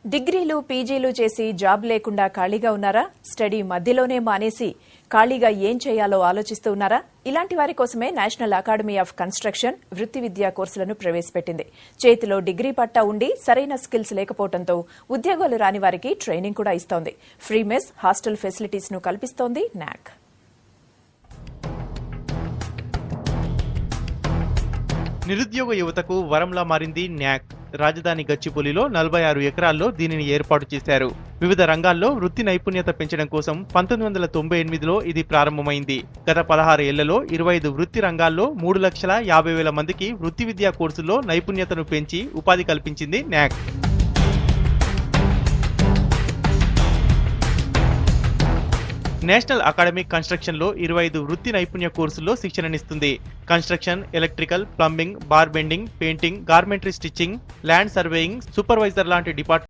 డిగ్రీలు పీజీలు చేసి జాబ్ లేకుండా ఖాళీగా ఉన్నారా? స్టడీ మధ్యలోనే మానేసి ఖాళీగా ఏం చేయాలో ఆలోచిస్తూ ఉన్నారా? ఇలాంటి వారి కోసమే నేషనల్ అకాడమీ ఆఫ్ కన్స్ట్రక్షన్ వృత్తి విద్యా కోర్సులను ప్రవేశపెట్టింది. చేతిలో డిగ్రీ పట్టా ఉండి సరైన స్కిల్స్ లేకపోవడంతో ఉద్యోగాలు రాని వారికి ట్రైనింగ్ కూడా ఇస్తోంది. ఫ్రీ మెస్, హాస్టల్ ఫెసిలిటీస్ ను కల్పిస్తోంది నాక్. నిరుద్యోగ యువతకు వరంలా మారింది న్యాక్. రాజధాని గచ్చిబౌలిలో 46 ఎకరాల్లో దీనిని ఏర్పాటు చేశారు. వివిధ రంగాల్లో వృత్తి నైపుణ్యత పెంచడం కోసం 1998లో ఇది ప్రారంభమైంది. గత 16 ఏళ్లలో 25 వృత్తి రంగాల్లో 3,50,000 మందికి వృత్తి విద్యా కోర్సుల్లో నైపుణ్యతను పెంచి ఉపాధి కల్పించింది న్యాక్. నేషనల్ అకాడమిక్ కన్స్ట్రక్షన్ లో 25 వృత్తి నైపుణ్య కోర్సుల్లో శిక్షణనిస్తుంది. Construction, electrical, plumbing, bar bending, painting, గార్మెంటరీ స్టిచ్చింగ్, ల్యాండ్ సర్వేయింగ్, సూపర్వైజర్ లాంటి డిపార్ట్మెంట్